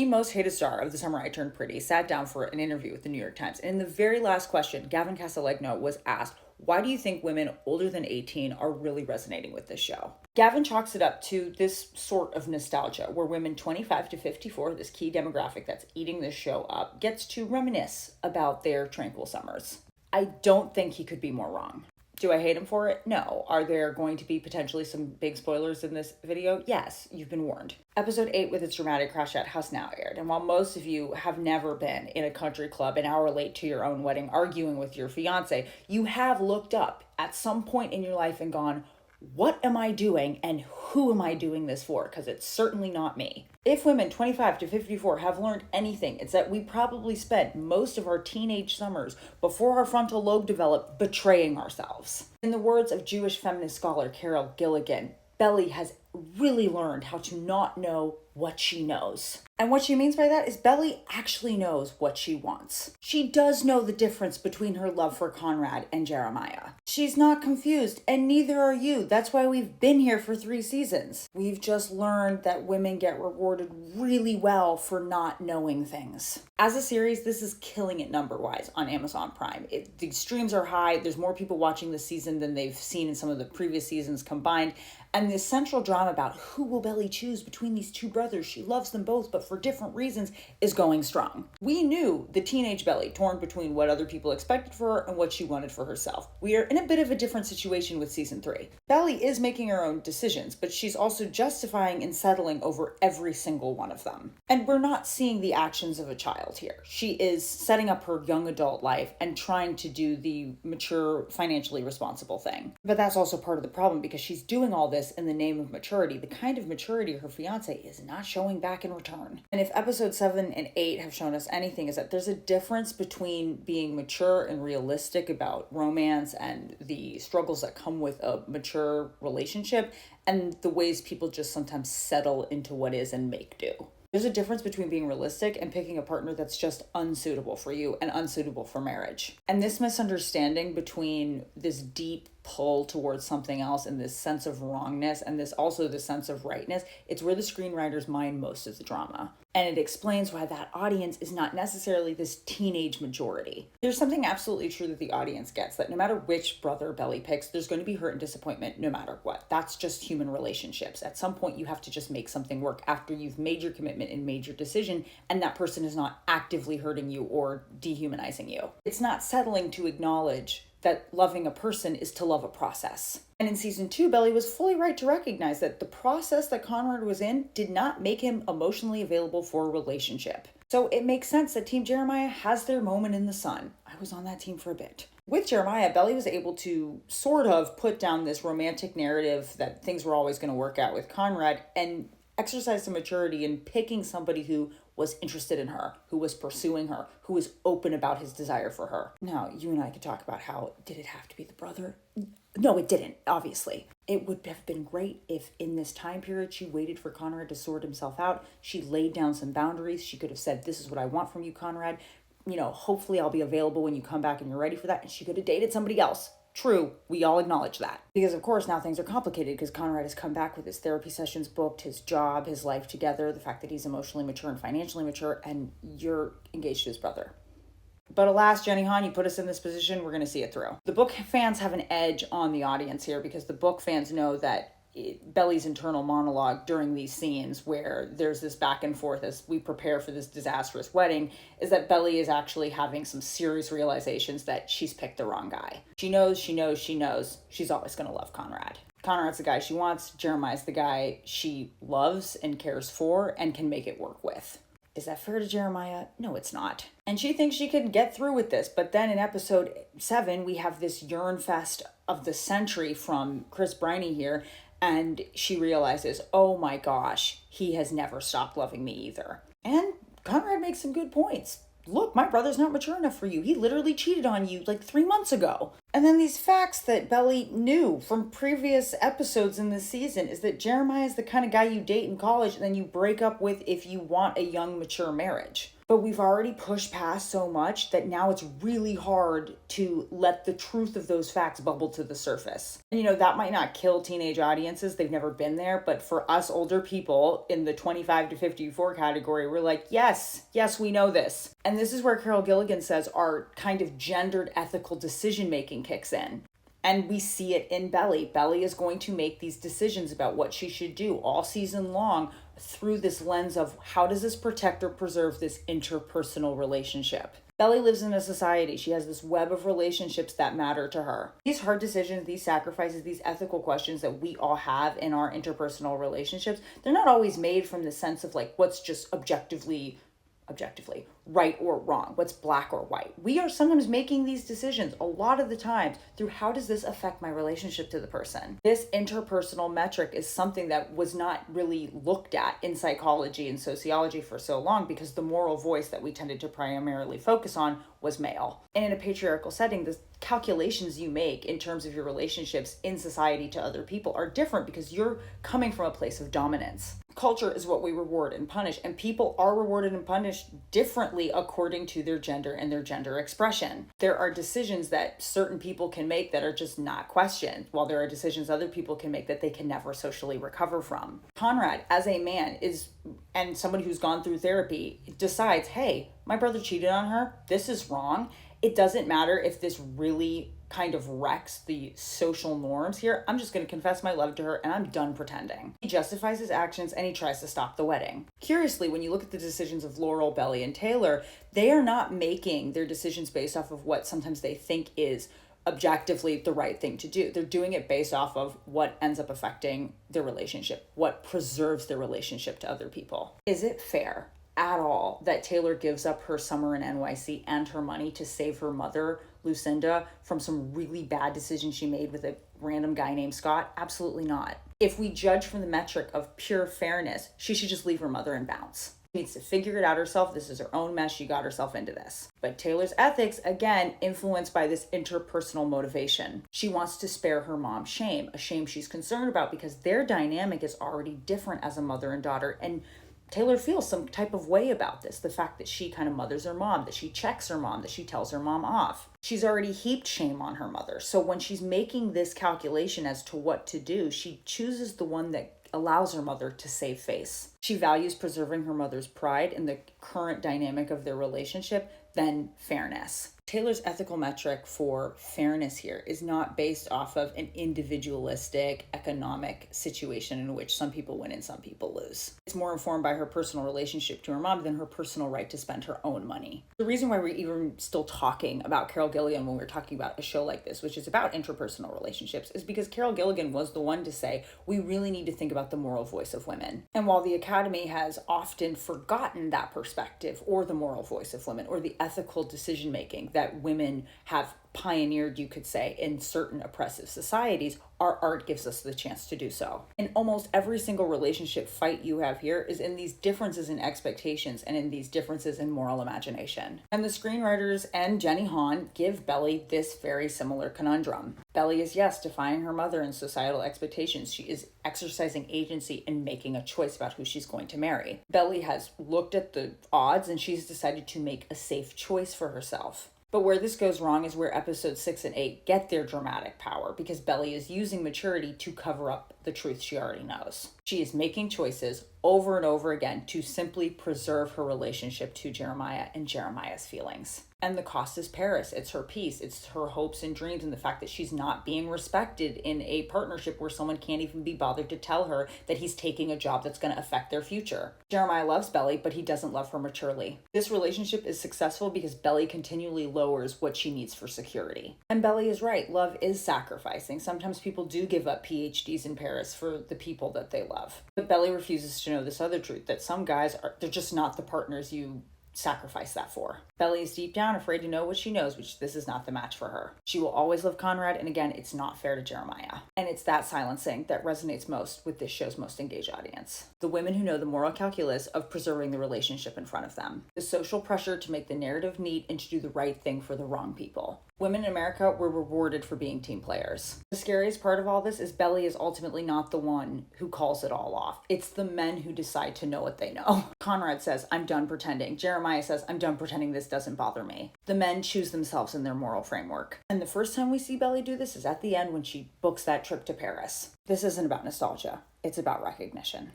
The most hated star of The Summer I Turned Pretty sat down for an interview with the New York Times. And in the very last question, Gavin Casalegno was asked, why do you think women older than 18 are really resonating with this show? Gavin chalks it up to this sort of nostalgia where women 25 to 54, this key demographic that's eating this show up, gets to reminisce about their tranquil summers. I don't think he could be more wrong. Do I hate him for it? No. Are there going to be potentially some big spoilers in this video? Yes, you've been warned. Episode 8 with its dramatic crash at house now aired, and while most of you have never been in a country club an hour late to your own wedding arguing with your fiance, you have looked up at some point in your life and gone, what am I doing and who am I doing this for? Because it's certainly not me. If women 25 to 54 have learned anything, it's that we probably spent most of our teenage summers before our frontal lobe developed betraying ourselves. In the words of Jewish feminist scholar Carol Gilligan, Belly has really learned how to not know what she knows. And what she means by that is Belly actually knows what she wants. She does know the difference between her love for Conrad and Jeremiah. She's not confused, and neither are you. That's why we've been here for 3 seasons. We've just learned that women get rewarded really well for not knowing things. As a series, this is killing it number-wise on Amazon Prime. The streams are high. There's more people watching this season than they've seen in some of the previous seasons combined. And the central drama about who will Belly choose between these two brothers, she loves them both, but for different reasons, is going strong. We knew the teenage Belly torn between what other people expected for her and what she wanted for herself. We are in a bit of a different situation with season 3. Belly is making her own decisions, but she's also justifying and settling over every single one of them. And we're not seeing the actions of a child here. She is setting up her young adult life and trying to do the mature, financially responsible thing. But that's also part of the problem because she's doing all this in the name of maturity, the kind of maturity her fiance is not showing back in return. And if episode 7 and 8 have shown us anything, is that there's a difference between being mature and realistic about romance and the struggles that come with a mature relationship and the ways people just sometimes settle into what is and make do. There's a difference between being realistic and picking a partner that's just unsuitable for you and unsuitable for marriage. And this misunderstanding between this deep pull towards something else and this sense of wrongness and this sense of rightness, it's where the screenwriters mine most of the drama. And it explains why that audience is not necessarily this teenage majority. There's something absolutely true that the audience gets, that no matter which brother Belly picks, there's going to be hurt and disappointment no matter what. That's just human relationships. At some point, you have to just make something work after you've made your commitment and made your decision, and that person is not actively hurting you or dehumanizing you. It's not settling to acknowledge that loving a person is to love a process. And in season 2, Belly was fully right to recognize that the process that Conrad was in did not make him emotionally available for a relationship. So it makes sense that Team Jeremiah has their moment in the sun. I was on that team for a bit. With Jeremiah, Belly was able to sort of put down this romantic narrative that things were always going to work out with Conrad and exercise some maturity in picking somebody who was interested in her, who was pursuing her, who was open about his desire for her. Now, you and I could talk about how, did it have to be the brother? No, it didn't, obviously. It would have been great if in this time period she waited for Conrad to sort himself out. She laid down some boundaries. She could have said, this is what I want from you, Conrad. Hopefully I'll be available when you come back and you're ready for that. And she could have dated somebody else. True, we all acknowledge that. Because of course now things are complicated because Conrad has come back with his therapy sessions booked, his job, his life together, the fact that he's emotionally mature and financially mature, and you're engaged to his brother. But alas, Jenny Han, you put us in this position, we're going to see it through. The book fans have an edge on the audience here because the book fans know that Belly's internal monologue during these scenes where there's this back and forth as we prepare for this disastrous wedding is that Belly is actually having some serious realizations that she's picked the wrong guy. She knows she's always going to love Conrad. Conrad's the guy she wants. Jeremiah's the guy she loves and cares for and can make it work with. Is that fair to Jeremiah? No, it's not. And she thinks she can get through with this. But then in episode 7, we have this yearn fest of the century from Chris Briney here. And she realizes, oh my gosh, he has never stopped loving me either. And Conrad makes some good points. Look, my brother's not mature enough for you. He literally cheated on you like 3 months ago. And then these facts that Belly knew from previous episodes in this season is that Jeremiah is the kind of guy you date in college and then you break up with if you want a young, mature marriage. But we've already pushed past so much that now it's really hard to let the truth of those facts bubble to the surface. And that might not kill teenage audiences. They've never been there. But for us older people in the 25 to 54 category, we're like, yes, we know this. And this is where Carol Gilligan says our kind of gendered ethical decision making kicks in. And we see it in Belly. Belly is going to make these decisions about what she should do all season long through this lens of how does this protect or preserve this interpersonal relationship. Belly lives in a society. She has this web of relationships that matter to her. These hard decisions, these sacrifices, these ethical questions that we all have in our interpersonal relationships, they're not always made from the sense of like what's just objectively right or wrong, what's black or white. We are sometimes making these decisions a lot of the times through how does this affect my relationship to the person. This interpersonal metric is something that was not really looked at in psychology and sociology for so long because the moral voice that we tended to primarily focus on was male. And in a patriarchal setting, the calculations you make in terms of your relationships in society to other people are different because you're coming from a place of dominance. Culture is what we reward and punish, and people are rewarded and punished differently according to their gender and their gender expression. There are decisions that certain people can make that are just not questioned, while there are decisions other people can make that they can never socially recover from. Conrad, as a man, and somebody who's gone through therapy, decides, hey, my brother cheated on her. This is wrong. It doesn't matter if this really kind of wrecks the social norms here. I'm just going to confess my love to her and I'm done pretending. He justifies his actions and he tries to stop the wedding. Curiously, when you look at the decisions of Laurel, Belly, and Taylor, they are not making their decisions based off of what sometimes they think is objectively the right thing to do. They're doing it based off of what ends up affecting their relationship, what preserves their relationship to other people. Is it fair at all that Taylor gives up her summer in NYC and her money to save her mother, Lucinda, from some really bad decision she made with a random guy named Scott? Absolutely not. If we judge from the metric of pure fairness, she should just leave her mother and bounce. She needs to figure it out herself. This is her own mess. She got herself into this. But Taylor's ethics, again, influenced by this interpersonal motivation. She wants to spare her mom shame, a shame she's concerned about because their dynamic is already different as a mother and daughter. And Taylor feels some type of way about this. The fact that she kind of mothers her mom, that she checks her mom, that she tells her mom off. She's already heaped shame on her mother. So when she's making this calculation as to what to do, she chooses the one that allows her mother to save face. She values preserving her mother's pride in the current dynamic of their relationship than fairness. Taylor's ethical metric for fairness here is not based off of an individualistic economic situation in which some people win and some people lose. It's more informed by her personal relationship to her mom than her personal right to spend her own money. The reason why we're even still talking about Carol Gilligan when we're talking about a show like this, which is about interpersonal relationships, is because Carol Gilligan was the one to say, we really need to think about the moral voice of women. And while the Academy has often forgotten that perspective or the moral voice of women or the ethical decision making that women have pioneered, you could say, in certain oppressive societies, our art gives us the chance to do so. And almost every single relationship fight you have here is in these differences in expectations and in these differences in moral imagination. And the screenwriters and Jenny Han give Belly this very similar conundrum. Belly is, yes, defying her mother and societal expectations. She is exercising agency and making a choice about who she's going to marry. Belly has looked at the odds and she's decided to make a safe choice for herself. But where this goes wrong is where episodes 6 and 8 get their dramatic power because Belly is using maturity to cover up the truth she already knows. She is making choices over and over again to simply preserve her relationship to Jeremiah and Jeremiah's feelings. And the cost is Paris. It's her peace. It's her hopes and dreams and the fact that she's not being respected in a partnership where someone can't even be bothered to tell her that he's taking a job that's going to affect their future. Jeremiah loves Belly, but he doesn't love her maturely. This relationship is successful because Belly continually lowers what she needs for security. And Belly is right. Love is sacrificing. Sometimes people do give up PhDs in Paris for the people that they love. But Belly refuses to know this other truth, that some guys they're just not the partners you sacrifice that for. Belly is deep down afraid to know what she knows, which this is not the match for her. She will always love Conrad, and again, it's not fair to Jeremiah. And it's that silencing that resonates most with this show's most engaged audience. The women who know the moral calculus of preserving the relationship in front of them. The social pressure to make the narrative neat and to do the right thing for the wrong people. Women in America were rewarded for being team players. The scariest part of all this is Belly is ultimately not the one who calls it all off. It's the men who decide to know what they know. Conrad says, I'm done pretending. Jeremiah says, I'm done pretending this doesn't bother me. The men choose themselves in their moral framework. And the first time we see Belly do this is at the end when she books that trip to Paris. This isn't about nostalgia. It's about recognition.